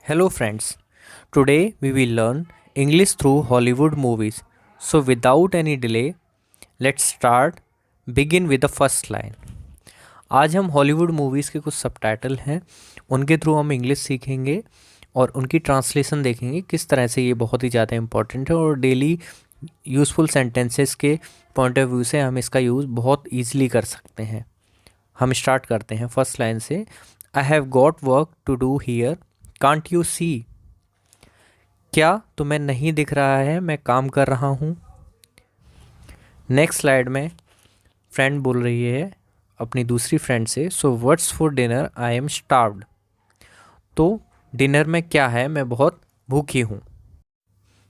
Hello friends. Today we will learn English through Hollywood movies. So without any delay, let's start. Begin with the first line. आज हम Hollywood movies के कुछ subtitle हैं, उनके through हम English सीखेंगे और उनकी ट्रांसलेशन देखेंगे किस तरह से ये बहुत ही ज़्यादा इम्पॉर्टेंट है और डेली यूज़फुल सेंटेंसेस के पॉइंट ऑफ व्यू से हम इसका यूज़ बहुत ईजिली कर सकते हैं। हम स्टार्ट करते हैं फर्स्ट लाइन से। I have got work to do here, can't you see. क्या तुम्हें नहीं दिख रहा है, मैं काम कर रहा हूँ। नेक्स्ट स्लाइड में फ्रेंड बोल रही है अपनी दूसरी फ्रेंड से, so what's for dinner, I am starved. तो डिनर में क्या है, मैं बहुत भूखी हूँ।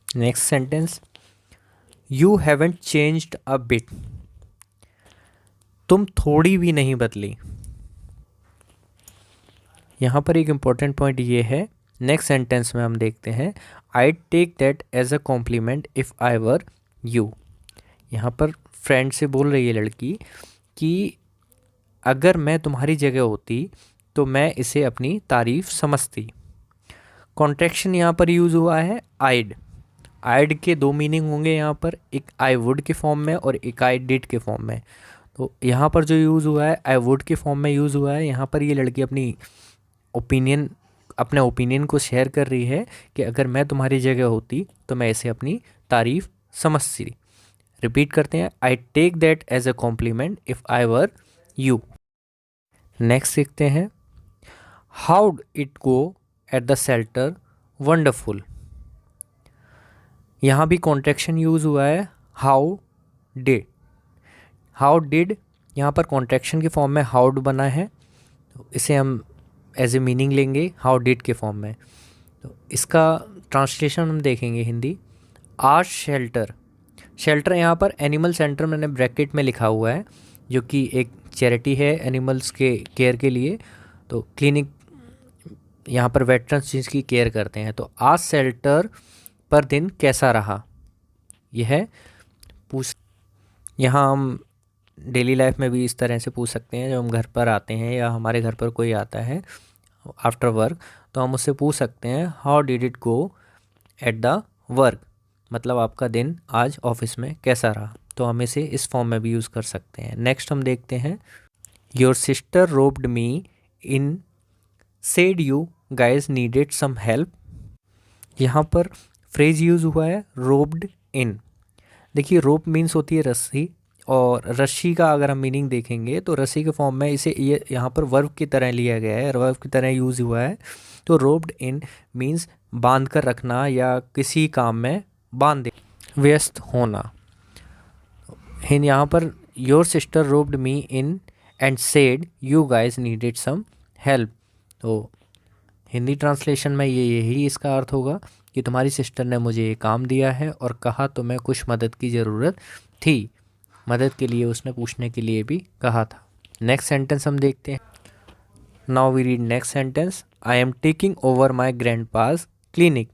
Next sentence, you haven't changed a bit. तुम थोड़ी भी नहीं बदली। यहाँ पर एक इम्पॉर्टेंट पॉइंट ये है, नेक्स्ट सेंटेंस में हम देखते हैं, I take that as a compliment if I were you. यहाँ पर फ्रेंड से बोल रही है लड़की कि अगर मैं तुम्हारी जगह होती तो मैं इसे अपनी तारीफ़ समझती। कॉन्ट्रैक्शन यहाँ पर यूज़ हुआ है आइड। आइड के दो मीनिंग होंगे यहाँ पर, एक आई वुड के फॉर्म में और एक आई डिड के फॉर्म में। तो यहाँ पर जो यूज़ हुआ है आई वुड के फॉर्म में यूज़ हुआ है। यहाँ पर ये लड़की अपने ओपिनियन को शेयर कर रही है कि अगर मैं तुम्हारी जगह होती तो मैं इसे अपनी तारीफ़ समझती। रिपीट करते हैं, I take that as a compliment if I were you. Next सीखते हैं, how it go at the shelter, wonderful. यहाँ भी कॉन्ट्रैक्शन यूज़ हुआ है हाउ डिड। हाउ डिड यहाँ पर कॉन्ट्रैक्शन के फॉर्म में हाउड बना है, तो इसे हम एज ए मीनिंग लेंगे हाउ डिड के फॉर्म में। तो इसका ट्रांसलेशन हम देखेंगे हिंदी। आर शेल्टर, शेल्टर यहाँ पर एनिमल सेंटर मैंने ब्रैकेट में लिखा हुआ है, जो कि एक चैरिटी है एनिमल्स के केयर के लिए। तो क्लिनिक यहाँ पर वेटरन्स जिसकी केयर करते हैं। तो आज शेल्टर पर दिन कैसा रहा, यह पूछ। यहाँ हम डेली लाइफ में भी इस तरह से पूछ सकते हैं, जब हम घर पर आते हैं या हमारे घर पर कोई आता है आफ्टर वर्क, तो हम उससे पूछ सकते हैं how did it go at the work, मतलब आपका दिन आज ऑफिस में कैसा रहा। तो हम इसे इस फॉर्म में भी यूज़ कर सकते हैं। नेक्स्ट हम देखते हैं, your sister robed me in, said you guys needed some help. यहाँ पर फ्रेज यूज़ हुआ है रोब्ड इन। देखिए रोप मीन्स होती है रस्सी, और रस्सी का अगर हम मीनिंग देखेंगे तो रस्सी के फॉर्म में इसे ये यहाँ पर वर्ब की तरह लिया गया है, वर्ब की तरह यूज़ हुआ है। तो रोब्ड इन मीन्स बांध कर रखना या किसी काम में बांध दे, व्यस्त होना। हिन यहाँ पर your sister robed me in and said you guys needed some help. तो हिंदी ट्रांसलेशन में यही इसका अर्थ होगा कि तुम्हारी सिस्टर ने मुझे ये काम दिया है और कहा तुम्हें कुछ मदद की ज़रूरत थी। मदद के लिए उसने पूछने के लिए भी कहा था। नेक्स्ट सेंटेंस हम देखते हैं। Now we read next sentence, I am taking over my grandpa's clinic.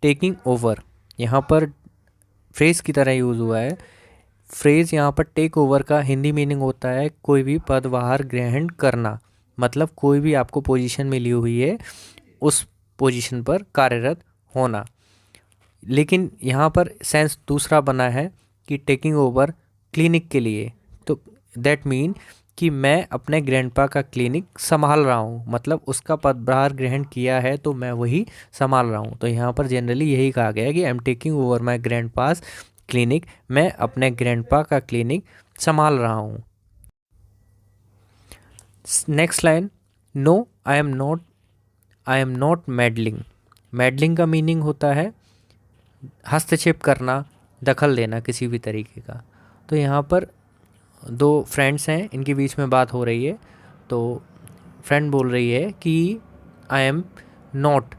Taking over यहाँ पर फ्रेज की तरह यूज़ हुआ है। फ्रेज यहाँ पर टेक ओवर का हिंदी मीनिंग होता है कोई भी पदभार ग्रहण करना, मतलब कोई भी आपको पोजीशन मिली हुई है उस पोजीशन पर कार्यरत होना। लेकिन यहाँ पर सेंस दूसरा बना है कि टेकिंग ओवर क्लिनिक के लिए, तो दैट मीन कि मैं अपने ग्रैंडपा का क्लिनिक संभाल रहा हूँ, मतलब उसका पदभार ग्रहण किया है तो मैं वही संभाल रहा हूँ। तो यहाँ पर जनरली यही कहा गया है कि I am taking over my grandpa's clinic, मैं अपने ग्रैंडपा का क्लिनिक संभाल रहा हूँ। Next line, no I am not meddling. Meddling का मीनिंग होता है हस्तक्षेप करना, दखल देना किसी भी तरीके का। तो यहाँ पर दो फ्रेंड्स हैं, इनके बीच में बात हो रही है। तो फ्रेंड बोल रही है कि I am not,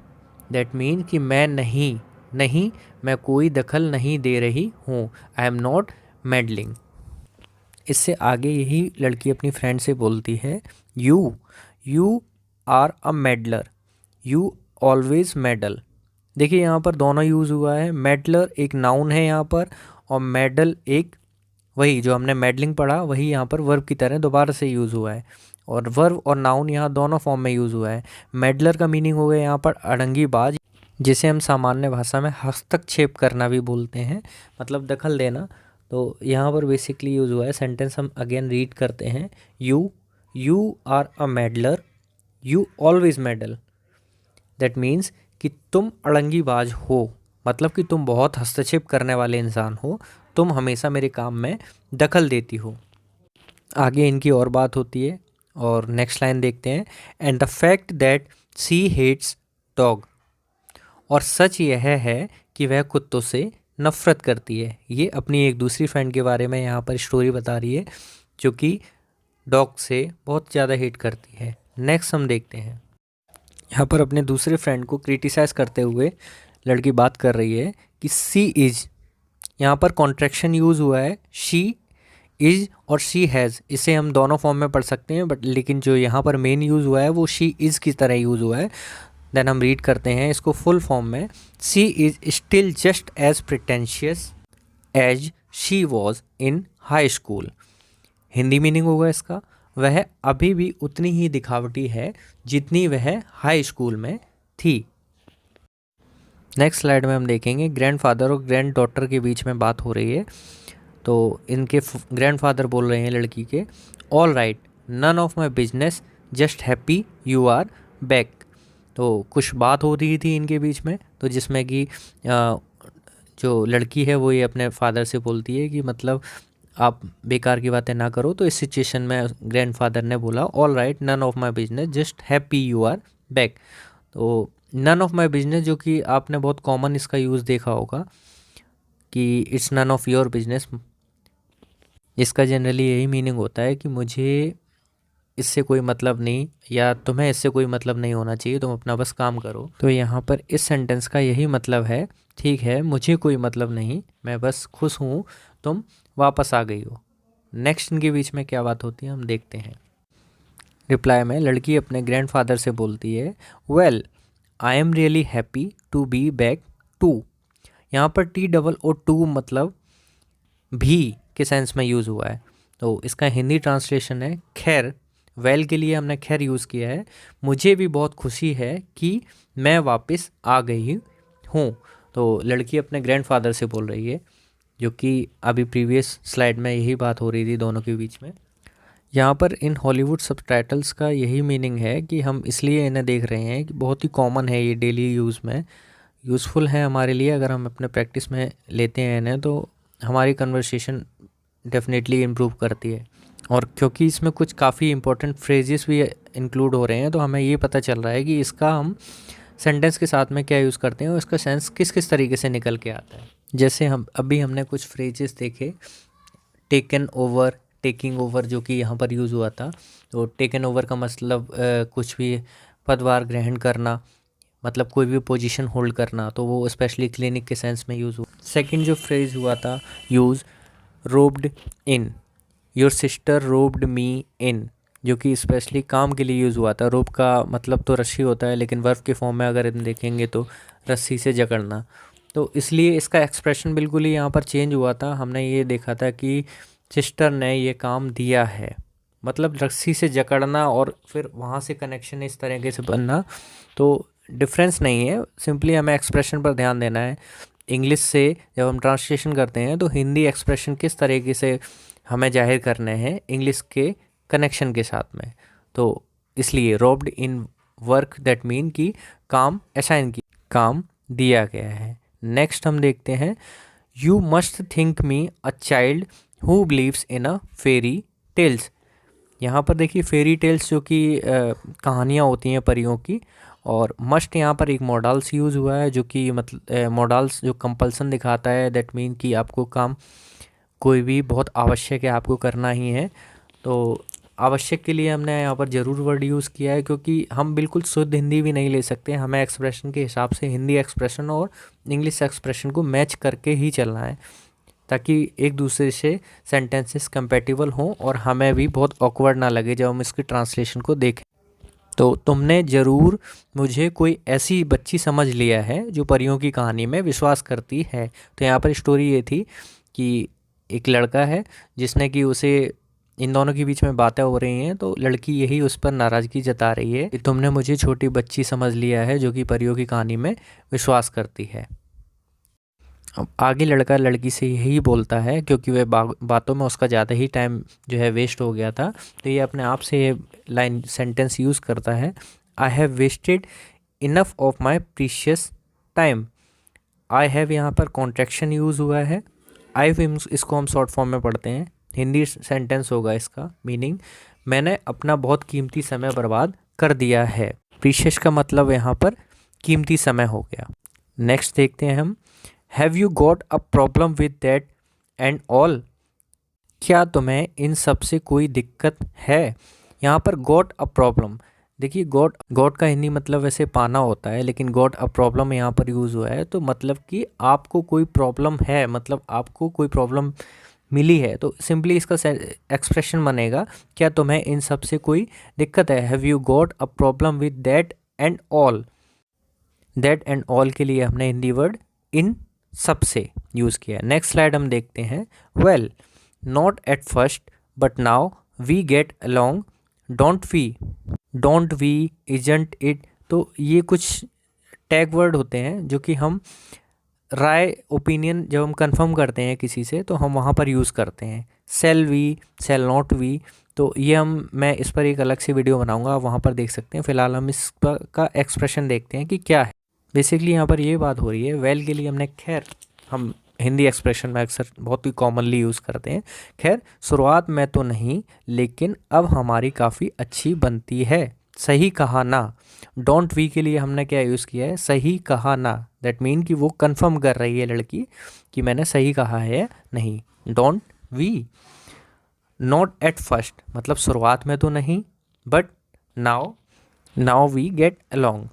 that mean कि मैं नहीं मैं कोई दखल नहीं दे रही हूँ, आई एम नॉट मेडलिंग। इससे आगे यही लड़की अपनी फ्रेंड से बोलती है, you are a meddler, you always meddle. देखिए यहाँ पर दोनों यूज़ हुआ है। मेडलर एक नाउन है यहाँ पर, और मेडल एक, वही जो हमने मेडलिंग पढ़ा वही यहाँ पर वर्ब की तरह दोबारा से यूज़ हुआ है। और वर्ब और नाउन यहाँ दोनों फॉर्म में यूज़ हुआ है। मेडलर का मीनिंग हो गया यहाँ पर अड़ंगीबाज, जिसे हम सामान्य भाषा में हस्तक्षेप करना भी बोलते हैं, मतलब दखल देना। तो यहाँ पर बेसिकली यूज़ हुआ है। सेंटेंस हम अगेन रीड करते हैं। You are a meddler, you always meddle. That means कि तुम अड़ंगीबाज हो, मतलब कि तुम बहुत हस्तक्षेप करने वाले इंसान हो, तुम हमेशा मेरे काम में दखल देती हो। आगे इनकी और बात होती है और नेक्स्ट लाइन देखते हैं। And the fact that she hates dog, और सच यह है कि वह कुत्तों से नफ़रत करती है। ये अपनी एक दूसरी फ्रेंड के बारे में यहाँ पर स्टोरी बता रही है जो कि डॉग से बहुत ज़्यादा हेट करती है। नेक्स्ट हम देखते हैं, यहाँ पर अपने दूसरे फ्रेंड को क्रिटिसाइज़ करते हुए लड़की बात कर रही है कि सी इज़, यहाँ पर कॉन्ट्रैक्शन यूज़ हुआ है। शी इज़ और शी हैज़, इसे हम दोनों फॉर्म में पढ़ सकते हैं, बट लेकिन जो यहाँ पर मेन यूज़ हुआ है वो शी इज़ की तरह यूज़ हुआ है। देन हम रीड करते हैं इसको फुल फॉर्म में। She is still just as pretentious as she was in high school. Hindi meaning होगा इसका, वह अभी भी उतनी ही दिखावटी है जितनी वह हाई स्कूल में थी। नेक्स्ट स्लाइड में हम देखेंगे ग्रैंडफादर और ग्रैंड डॉटर के बीच में बात हो रही है। तो इनके ग्रैंडफादर बोल रहे हैं लड़की के, all right, none of my business, just happy you are back. तो कुछ बात हो रही थी इनके बीच में, तो जिसमें कि जो लड़की है वो ये अपने फादर से बोलती है कि मतलब आप बेकार की बातें ना करो। तो इस सिचुएशन में ग्रैंडफादर ने बोला, all right, none of my business, just happy you are back. तो नन ऑफ माई बिजनेस, जो कि आपने बहुत कॉमन इसका यूज़ देखा होगा कि it's none of your business, इसका जनरली यही मीनिंग होता है कि मुझे इससे कोई मतलब नहीं, या तुम्हें इससे कोई मतलब नहीं होना चाहिए, तुम अपना बस काम करो। तो यहाँ पर इस सेंटेंस का यही मतलब है, ठीक है मुझे कोई मतलब नहीं, मैं बस खुश हूँ तुम वापस आ गई हो। नेक्स्ट इनके बीच में क्या बात होती है हम देखते हैं। रिप्लाई में लड़की अपने ग्रैंडफादर से बोलती है, well I am really happy to be back too. यहाँ पर TOO मतलब भी के सेंस में यूज़ हुआ है। तो इसका हिंदी ट्रांसलेशन है खैर। वेल के लिए हमने खैर यूज़ किया है। मुझे भी बहुत खुशी है कि मैं वापस आ गई हूँ। तो लड़की अपने ग्रैंडफादर से बोल रही है, जो कि अभी प्रीवियस स्लाइड में यही बात हो रही थी दोनों के बीच में। यहाँ पर इन हॉलीवुड सबटाइटल्स का यही मीनिंग है कि हम इसलिए इन्हें देख रहे हैं कि बहुत ही कॉमन है, ये डेली यूज़ में यूज़फुल है हमारे लिए। अगर हम अपने प्रैक्टिस में लेते हैं इन्हें तो हमारी कन्वर्सेशन डेफिनेटली इम्प्रूव करती है। और क्योंकि इसमें कुछ काफ़ी इंपॉर्टेंट फ्रेजेस भी इंक्लूड हो रहे हैं, तो हमें ये पता चल रहा है कि इसका हम सेंटेंस के साथ में क्या यूज़ करते हैं और इसका सेंस किस किस तरीके से निकल के आता है। जैसे हमने कुछ फ्रेजेस देखे, टेकन ओवर, टेकिंग ओवर, जो कि यहाँ पर यूज़ हुआ था। तो टेकन ओवर का मतलब कुछ भी पदभार ग्रहण करना, मतलब कोई भी पोजीशन होल्ड करना, तो वो स्पेशली क्लिनिक के सेंस में यूज़ हुआ। सेकंड जो फ्रेज हुआ था use, robbed in, your sister robed me in, जो कि स्पेशली काम के लिए यूज़ हुआ था। रोप का मतलब तो रस्सी होता है, लेकिन वर्ब के फॉर्म में अगर हम देखेंगे तो रस्सी से जकड़ना। तो इसलिए इसका एक्सप्रेशन बिल्कुल ही यहाँ पर चेंज हुआ था। हमने ये देखा था कि सिस्टर ने ये काम दिया है, मतलब रस्सी से जकड़ना और फिर वहाँ से कनेक्शन इस तरीके से बनना, तो डिफरेंस नहीं है, सिंपली हमें एक्सप्रेशन पर ध्यान देना है। इंग्लिश से जब हम ट्रांसलेशन करते हैं तो हिंदी एक्सप्रेशन किस तरीके से हमें जाहिर करने हैं इंग्लिश के कनेक्शन के साथ में। तो इसलिए robed in work, that mean कि काम असाइन की, काम दिया गया है। नेक्स्ट हम देखते हैं, you must think me a child who believes in a fairy tales. यहाँ पर देखिए फेरी टेल्स जो कि कहानियाँ होती हैं परियों की, और मस्ट यहाँ पर एक मॉडल्स यूज़ हुआ है, जो कि मतलब मॉडल्स जो कंपल्सन दिखाता है, दैट मीन कि आपको काम कोई भी बहुत आवश्यक है, आपको करना ही है। तो आवश्यक के लिए हमने यहाँ पर ज़रूर वर्ड यूज़ किया है, क्योंकि हम बिल्कुल शुद्ध हिंदी भी नहीं ले सकते, हमें एक्सप्रेशन के हिसाब से हिंदी एक्सप्रेशन और इंग्लिश एक्सप्रेशन को मैच करके ही चलना है, ताकि एक दूसरे से सेंटेंसेस कंपैटिबल हों और हमें भी बहुत ऑकवर्ड ना लगे जब हम इसकी ट्रांसलेशन को देखें। तो तुमने ज़रूर मुझे कोई ऐसी बच्ची समझ लिया है जो परियों की कहानी में विश्वास करती है। तो यहाँ पर स्टोरी ये थी कि एक लड़का है जिसने कि उसे इन दोनों के बीच में बातें हो रही हैं, तो लड़की यही उस पर नाराज़गी जता रही है कि तुमने मुझे छोटी बच्ची समझ लिया है जो कि परियों की कहानी में विश्वास करती है। अब आगे लड़का लड़की से यही बोलता है, क्योंकि वह बातों में उसका ज़्यादा ही टाइम जो है वेस्ट हो गया था, तो ये अपने आप से ये लाइन सेंटेंस यूज़ करता है, I have wasted enough of my precious time. I have यहाँ पर कॉन्ट्रैक्शन यूज़ हुआ है। आई इसको हम शॉर्ट फॉर्म में पढ़ते हैं, हिंदी सेंटेंस होगा इसका मीनिंग, मैंने अपना बहुत कीमती समय बर्बाद कर दिया है। प्रीशियस का मतलब यहाँ पर कीमती समय हो गया। नेक्स्ट देखते हैं हम, have you got a problem with that and all. क्या तुम्हें इन सब से कोई दिक्कत है। यहाँ पर गॉट अ प्रॉब्लम, देखिए गॉट का हिंदी मतलब वैसे पाना होता है, लेकिन गॉट अ प्रॉब्लम यहाँ पर यूज़ हुआ है, तो मतलब कि आपको कोई प्रॉब्लम है, मतलब आपको कोई प्रॉब्लम मिली है, तो सिंपली इसका एक्सप्रेशन बनेगा, क्या तुम्हें इन सब से कोई दिक्कत है। Have you got a problem with that and all. That and all के लिए हमने हिंदी वर्ड इन सब से यूज़ किया। नेक्स्ट स्लाइड हम देखते हैं, well not at first but now we get along, don't we, isn't it, तो ये कुछ टैग वर्ड होते हैं जो कि हम राय ओपिनियन जब हम कंफर्म करते हैं किसी से तो हम वहाँ पर यूज़ करते हैं। Shall we, shall not we, तो ये मैं इस पर एक अलग से वीडियो बनाऊंगा, आप वहाँ पर देख सकते हैं। फ़िलहाल हम इस का एक्सप्रेशन देखते हैं कि क्या है। बेसिकली यहाँ पर ये बात हो रही है, वेल के लिए हमने खैर, हम हिंदी एक्सप्रेशन में अक्सर बहुत ही कॉमनली यूज़ करते हैं, खैर शुरुआत में तो नहीं लेकिन अब हमारी काफ़ी अच्छी बनती है, सही कहा ना। डोंट वी के लिए हमने क्या यूज़ किया है, सही कहा ना। दैट मीन कि वो कंफर्म कर रही है लड़की कि मैंने सही कहा है नहीं। Don't we. Not at first मतलब शुरुआत में तो नहीं, but now we get along,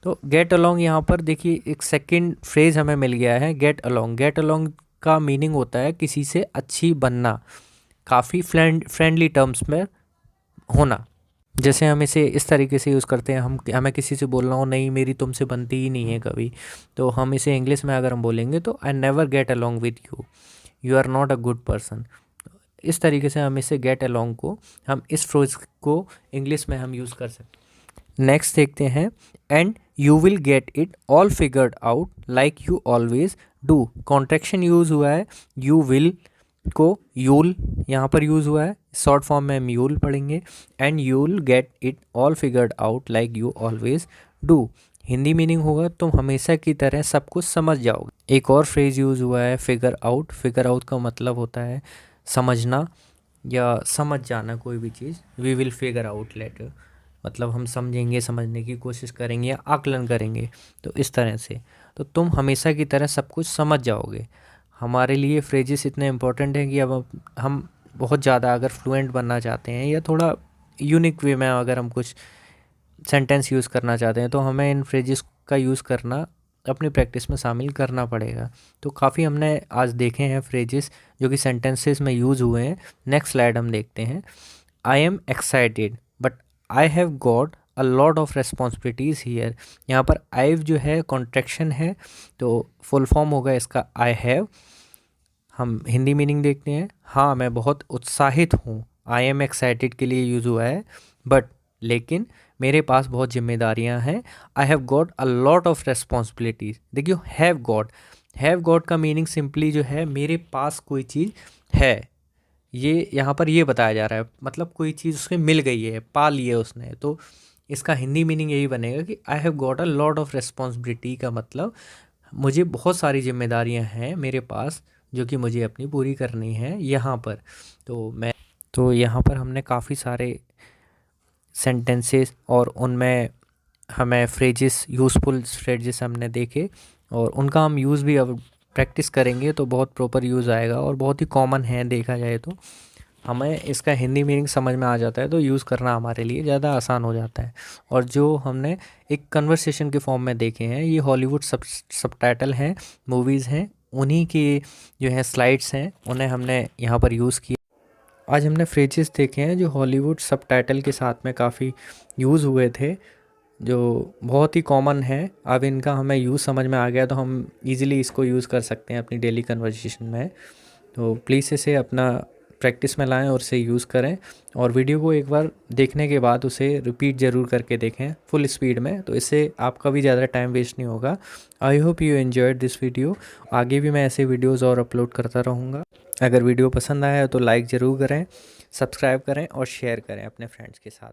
तो गेट अलॉन्ग यहाँ पर देखिए एक सेकंड फ्रेज हमें मिल गया है, गेट अलॉन्ग। गेट अलॉन्ग का मीनिंग होता है किसी से अच्छी बनना, काफ़ी फ्रेंडली टर्म्स में होना। जैसे हम इसे इस तरीके से यूज़ करते हैं, हमें किसी से बोलना हो नहीं मेरी तुमसे बनती ही नहीं है कभी, तो हम इसे इंग्लिश में अगर हम बोलेंगे तो I never get along with you, you are not a good person. इस तरीके से हम इसे गेट अलॉन्ग को, हम इस फ्रेज को इंग्लिश में हम यूज़ कर सकते हैं। नेक्स्ट देखते हैं, and you will get it all figured out like you always do. Contraction use हुआ है, यू विल को यूल यहाँ पर यूज़ हुआ है, शॉर्ट फॉर्म में हम यूल पढ़ेंगे। And you'll get it all figured out like you always do, Hindi meaning होगा तुम हमेशा की तरह सब कुछ समझ जाओगे। एक और फ्रेज यूज़ हुआ है, फिगर आउट। फिगर आउट का मतलब होता है समझना या समझ जाना कोई भी चीज़। We will figure out later, मतलब हम समझेंगे, समझने की कोशिश करेंगे या आकलन करेंगे, तो इस तरह से। तो तुम हमेशा की तरह सब कुछ समझ जाओगे। हमारे लिए फ्रेजेस इतने इम्पोर्टेंट हैं कि अब हम बहुत ज़्यादा अगर फ्लुएंट बनना चाहते हैं या थोड़ा यूनिक वे में अगर हम कुछ सेंटेंस यूज़ करना चाहते हैं तो हमें इन फ्रेजेस का यूज़ करना अपनी प्रैक्टिस में शामिल करना पड़ेगा। तो काफ़ी हमने आज देखे हैं फ्रेजेस जो कि सेंटेंसेस में यूज़ हुए हैं। नेक्स्ट स्लाइड हम देखते हैं, I am excited but I have got a lot of responsibilities hear. यहाँ पर आईव जो है कॉन्ट्रैक्शन है, तो फुल फॉर्म होगा इसका आई हैव। हम हिंदी मीनिंग देखते हैं, हाँ मैं बहुत उत्साहित हूँ। आई एम एक्साइटेड के लिए यूज़ हुआ है, बट लेकिन मेरे पास बहुत जिम्मेदारियाँ हैं। आई have got a lot of responsibilities. देखिए हैव गॉट का मीनिंग सिंपली जो है मेरे पास कोई चीज़ है, ये यहाँ पर ये बताया जा रहा है, मतलब कोई चीज़ उसके मिल गई है, पा ली है उसने, तो इसका हिंदी मीनिंग यही बनेगा कि आई have got a lot of responsibility का मतलब मुझे बहुत सारी जिम्मेदारियाँ हैं मेरे पास जो कि मुझे अपनी पूरी करनी है यहाँ पर। तो यहाँ पर हमने काफ़ी सारे सेंटेंसेस और उनमें हमें फ्रेजेस, यूज़फुल फ्रेजेस हमने देखे और उनका हम यूज़ भी अब प्रैक्टिस करेंगे तो बहुत प्रॉपर यूज़ आएगा और बहुत ही कॉमन है देखा जाए तो। हमें इसका हिंदी मीनिंग समझ में आ जाता है तो यूज़ करना हमारे लिए ज़्यादा आसान हो जाता है। और जो हमने एक कन्वर्सेशन के फॉर्म में देखे हैं, ये हॉलीवुड सबटाइटल हैं, मूवीज़ हैं, उन्हीं की जो हैं स्लाइड्स हैं, उन्हें हमने यहाँ पर यूज़ किया। आज हमने फ्रेजेस देखे हैं जो हॉलीवुड सबटाइटल के साथ में काफ़ी यूज़ हुए थे, जो बहुत ही कॉमन है। अब इनका हमें यूज़ समझ में आ गया तो हम इजीली इसको यूज़ कर सकते हैं अपनी डेली कन्वर्सेशन में। तो प्लीज़ इसे अपना प्रैक्टिस में लाएं और उसे यूज़ करें, और वीडियो को एक बार देखने के बाद उसे रिपीट ज़रूर करके देखें फुल स्पीड में, तो इससे आपका भी ज़्यादा टाइम वेस्ट नहीं होगा। I hope you enjoyed this video. आगे भी मैं ऐसे वीडियोज़ और अपलोड करता रहूँगा। अगर वीडियो पसंद आया तो लाइक ज़रूर करें, सब्सक्राइब करें और शेयर करें अपने फ्रेंड्स के साथ।